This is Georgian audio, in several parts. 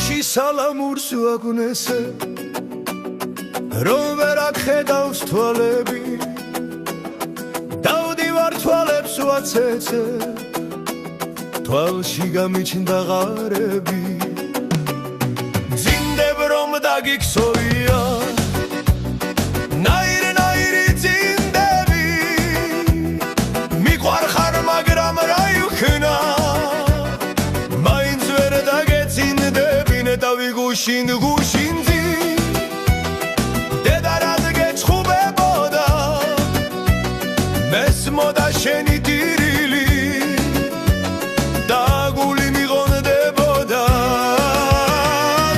სალამურს ვაგუნესე რომ ვერ აღხედავს თვალები დავდივარ თვალებს ვაცეცე თვალში გამიჩნდა ღარები ძინდებ რომ დაგიქცოვია ნაირი ძინდები მიყვარ ხარ მაგრამ რა იქნა მაინც ვერ დაგეცინდები ნეტავი გუშინძი დედა რად გეჩხუბებოდა მესმოდა შენი ტირილი და გული მიღონდებოდა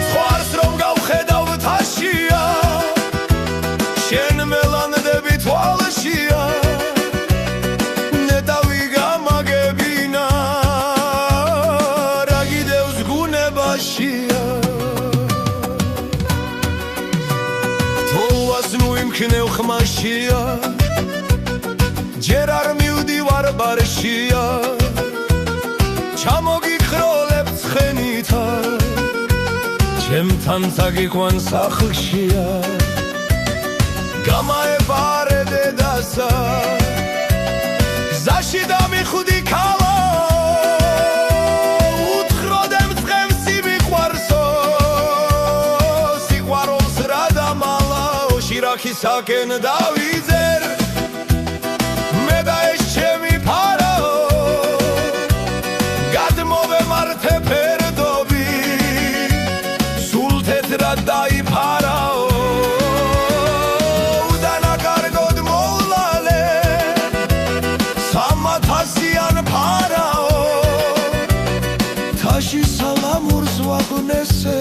ცხვარს რომ გავხედავ თაშია შენ მელანდები თვალშია ნეტავი გამაგებინა რა გიდევს გუნებაშია ქნევ ხმაშია ჯერ არ მივდივარ ბარშია ჩამოგიხროლებ ცხენითა ჩემთან წაგიყვან სახლშია გამაებარე დედასა გზაში დამიხვდი ქალა უთხროდემ წყემსი მიყვარსო სიყვარულს რა დამალა Sakın davizer Meda eşçemi parao Gadmove marte perdobi Sultetra dai parao Udana kargod mollale Samatasian parao Tashi salamurs vagunese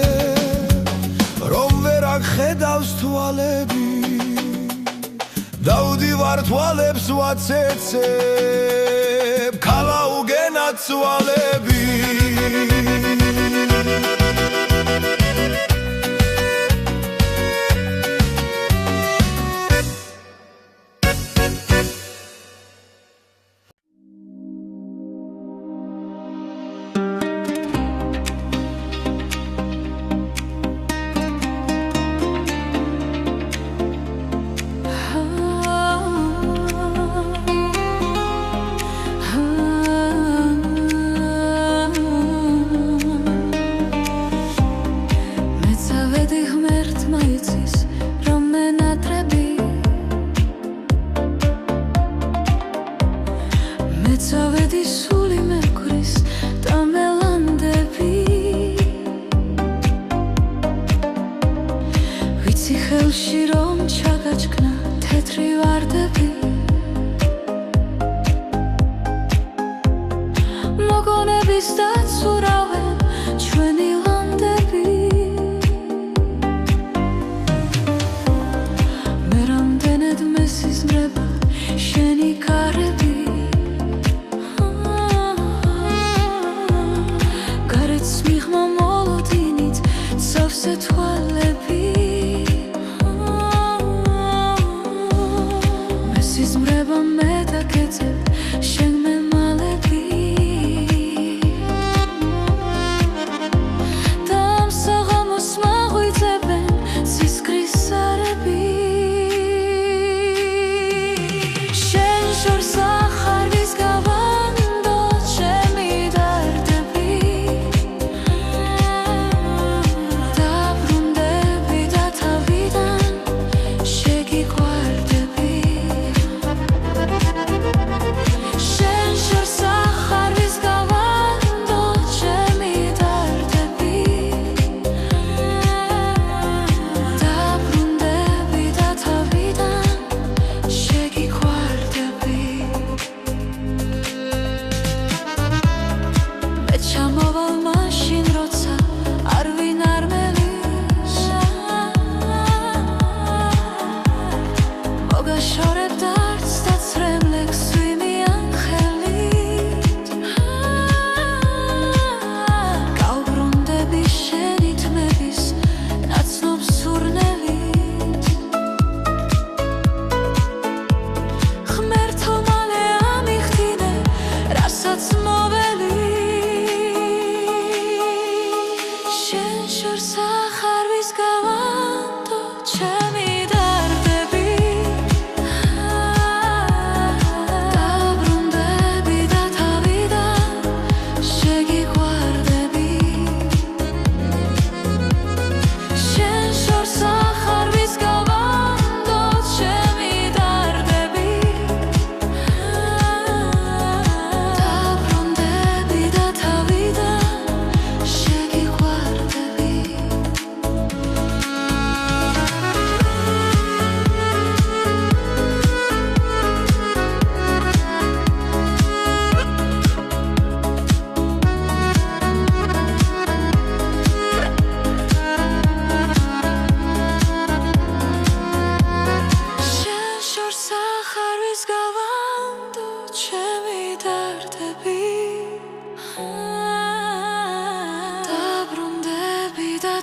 Rom verak khedavs tualebi დავდივარ თვალებს ვაცეცებ ქალა უგენა ცვალები Dabrunde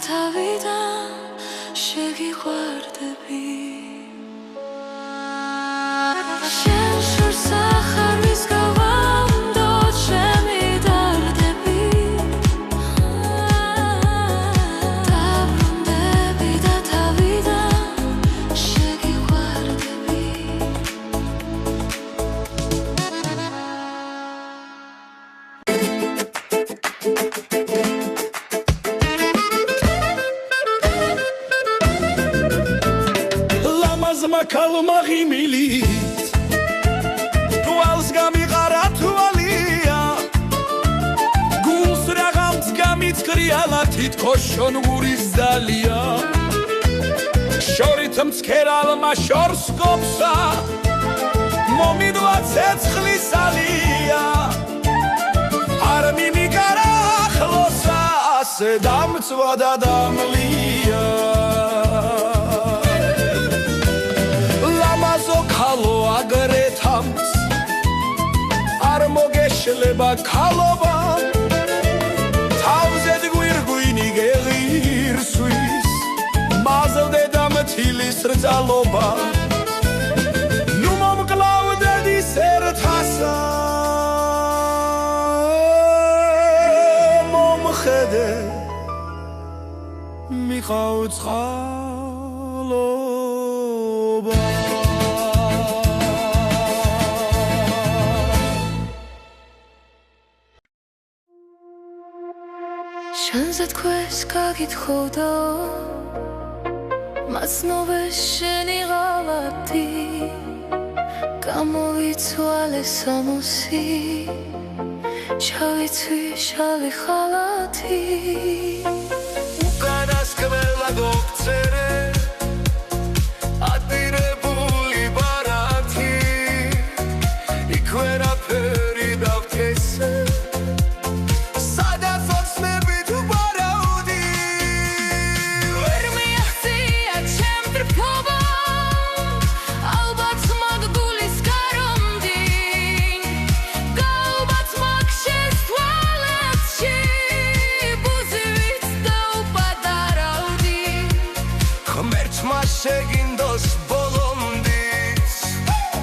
თავიდან შეგიყვარდები შენ შორს ახარ ვისგავამდო ჩემი დარდები დაბრუნდები და თავიდან შეგიყვარდები Kalma gimilit Tuals gamigara tualia Guls ragams gamit krialatit koshon guris dalia Shoritam tskeral ma shors kopsa Momidua tsetsklis alia Armi migara khlosa Sedam tsvada damlia Khalo agretams ar mogeshleba khaloba tavzed gwirgwini geghirsuis mazlde damtilis rdzaloba nu momqlavdedi sertasa momkhede miqavts khaloba შენზე თქოს გაგითხოვდა მაცნობეს შენი ღალატი გამოვიცვალე სამოსი ჩავიცვი შავი ხალათი უკანასკნელა დოქცერე ადირებული ბარათი იქვენაფერი დავთესე შეგინდოს ბოლომდიც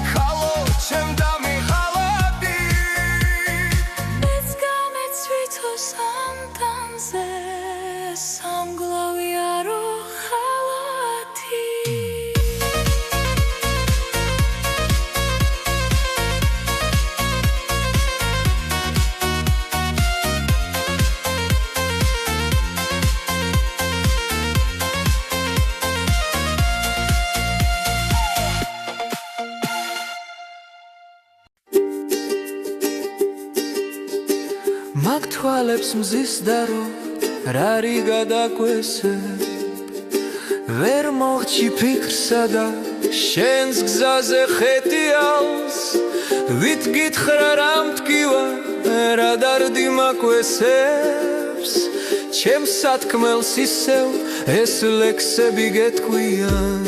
ხალო ჩემ დამიხალები მეც გამეცვითო სანდანზე სამგლავი არო ხალათი მაგ თვალებს მზის დარო რარი გადაკვესე ვერ მოხჩი ფიქრსა და შენს გზაზე ხეტიალს ვით გითხრა რა მტკივა რა დარდი მაკვესებს ჩემს სათქმელს ისევ ეს ლექსები გეტყვიან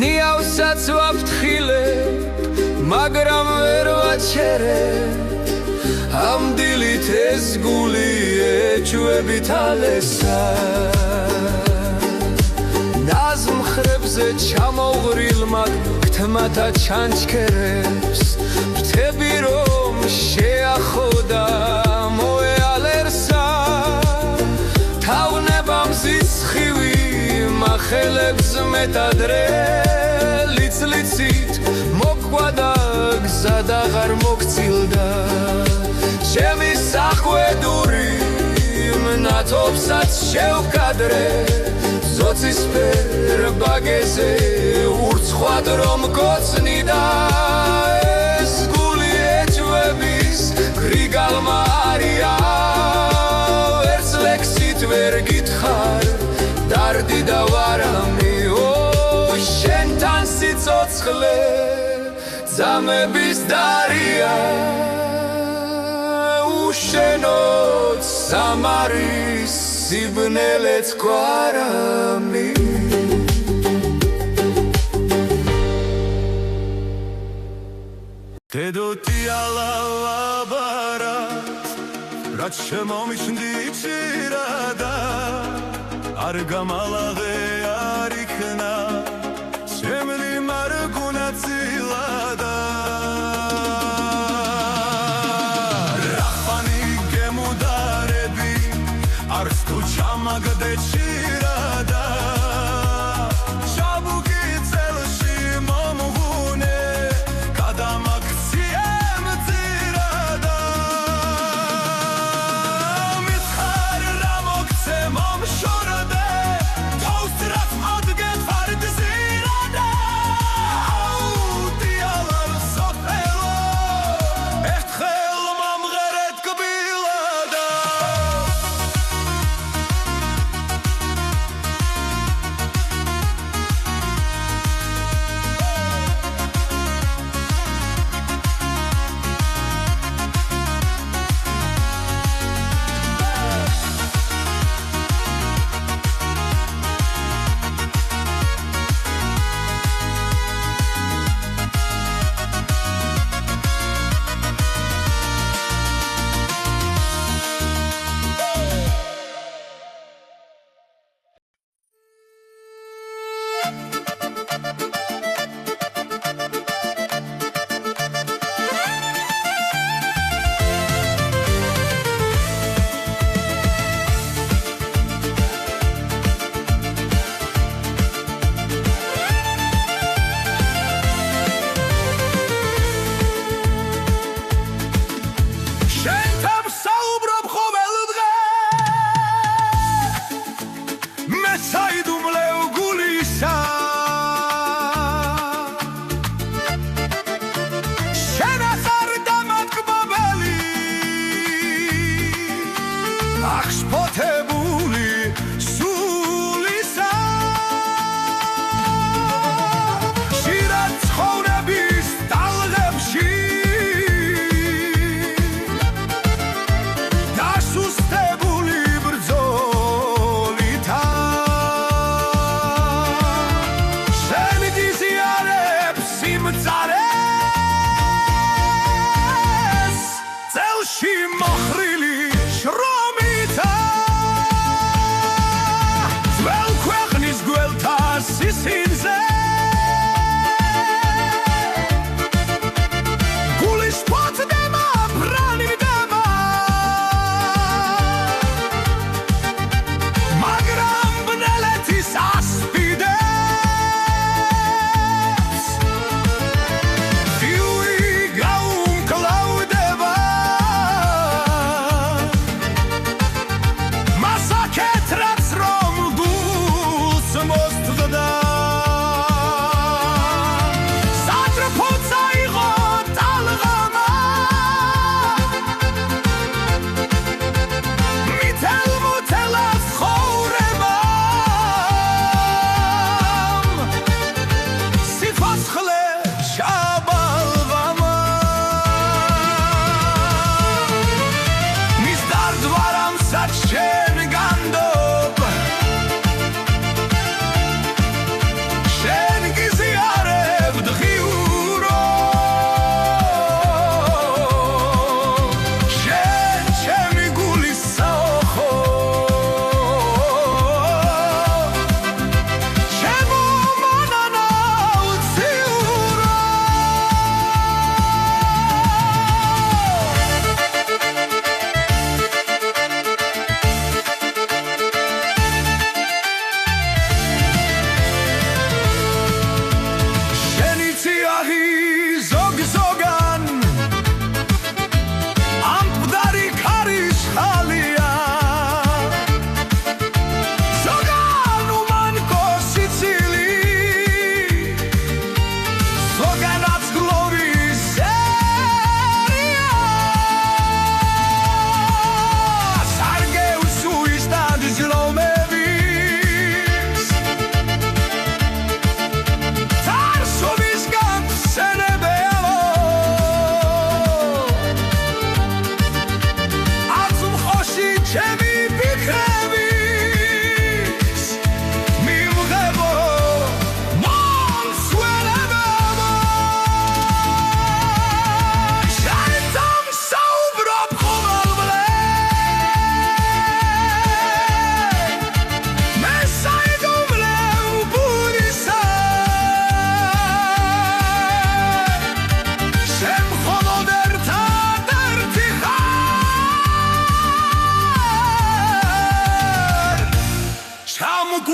ნიავსაც ვაფრთხილებ მაგრამ ვერ ვაჩერებ ამ დილით ეს გული ეჭვებით ალესა ნაზმხრებზე ჩამოღრილ მაგ გთმათა ჩანჩქერებს ვთები რომ შეახოდა მოეალერსა თავნება მზის ხივი მახელებს მეტადრე ლიცლიცით მოკვდა და გზა აღარ მოგცილდა ჩემი სახვედური მნათობსაც შევკადრე ზოცისფერ ბაგეზე ურცხვად რომ გოცნი და ეს გული ეჭვების გრიგალმა არია ვერც ლექსით ვერ გითხარ დარდი და ვარამი შენთან სიცოცხლე ძამების დარია უშენოდ სამარის სიბნელეც გვარამი დედოთი ალავაბარა რაც შემომიშნდი ჩირადა არ გამალაღე არ იქნა შემლი მარგუნა წილადა რახანი გემუდარები არც თუ ჩამაგდე ჭირადა ჩაბუგი წელში მომღუნე გადამაქცია მწირადა მითხარ რა მოგცე მომშორდე თავს რაც ადგე ფარდ ზირადა აუდიალარ სოფელო ერთხელ მომღერეთ კბილადა წელში მოხრილი შრომითა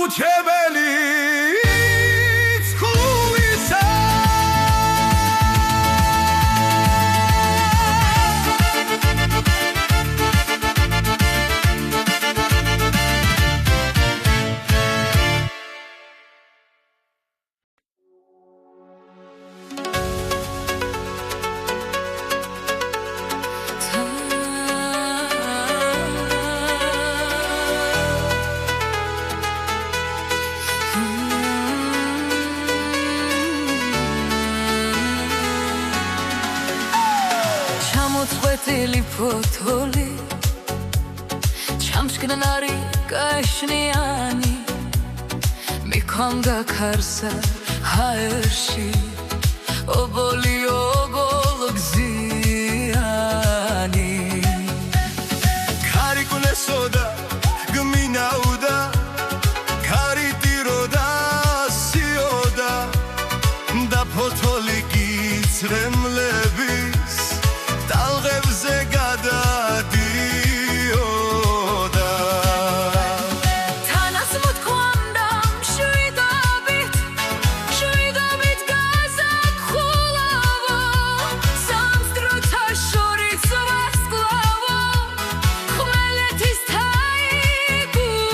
გაუჩებელი ცხულისა წვეტილი ფოთოლი ჩამჩკნარი კაშნიანი მიქონდა ქარსა ჰაერში ობოლი ობოლგზიანი ქარიკუნესოდა გმინაუდა ქარიტიროდა სიოდა და ფოთოლი გიწრემლების ტალღებზე გადადიოდა თანაც მოთქვამდა მშვიდობით გაზაფხულავო სამსდროთა შორის ვარსკვლავო ხმელეთის თაიგულოვო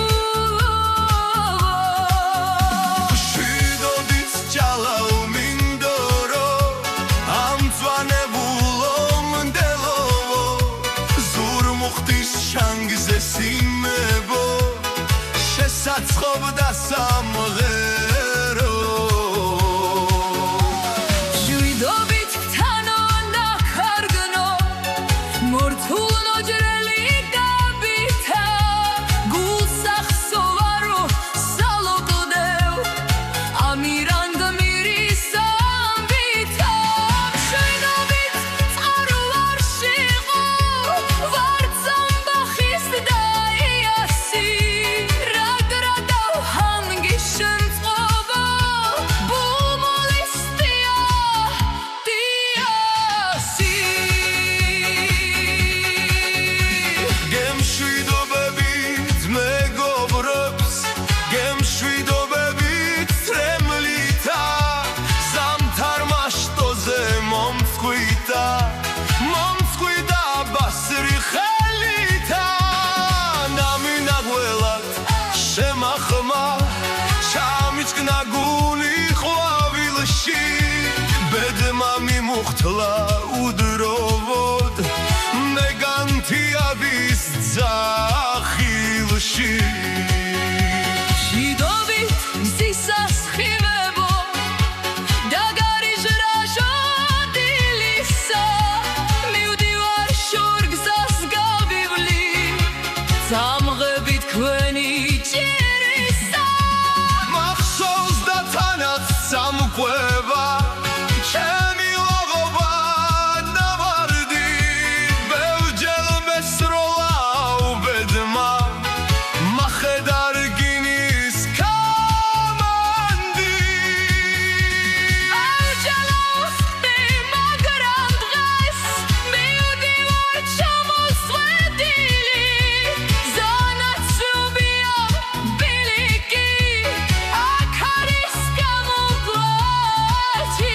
მშვიდობის ჯალა უმინდორო ამწვანებულო მდელოვო ზურმუხტის შანგზე სიმებო შესაცხობდა სამღერო მშვიდობით თანონდა ქარგნო მორთულნო ჯრელი გაბითა გულსახსოვარო სალოყდევ ამირანგ მირის ამბითა მშვიდობით წყარვარშიყო ვარცამბახის დაიასი რაგრადავ ჰანგიშნწყობა ბუმოლისტია დიასი გემშვიდობებით მეგობრებს გემშვიდობებით წრემლითა ზამთარ მაშტოზე მომწყვიტა ბასრი ხელითა ნამინაღველად შემახმა ჩამიჭკნა გული ყვავილში ბედმა მიმუხთლა უდროვოდ ნეგანთიადის ძახილში მშვიდობით მზისასხივებო და გარიჟრაჟო დილისა მივდივარ შორგზას გავივლი სამღებით ქვენი ჭირისა მახსოვს და თანაც სამკვება ჩემი ლაღობა ნავარდი ბევრჯერ მესროლა უბედმა მახედარ გინის კამანდი ავჯალავსდი მაგრამ დღეს მივდივარ ჩამოსვედილი ზანაცრუბია ბილიკი აქ არის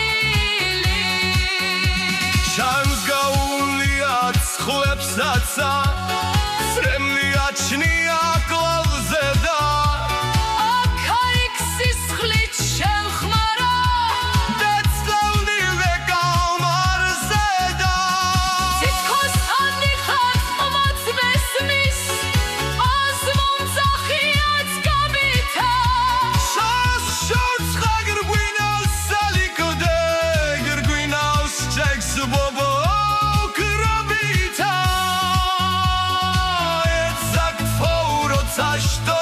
გამოგვაჩილი ჩანს გაულია ცხლებსაცა წრემლია ჩნია კლავზე და აქ-იქ სისხლით შემხმარა დაცლავნილ კალმარზე და თითქოს ანიხარ მოწმეს მის აზმონძახიაც გაბითა შაშოც ხაგრგვინავს სალიკოდე გრგვინავს ჩექს ბობო კრაბითა ეცაკ ფაურო წაშტო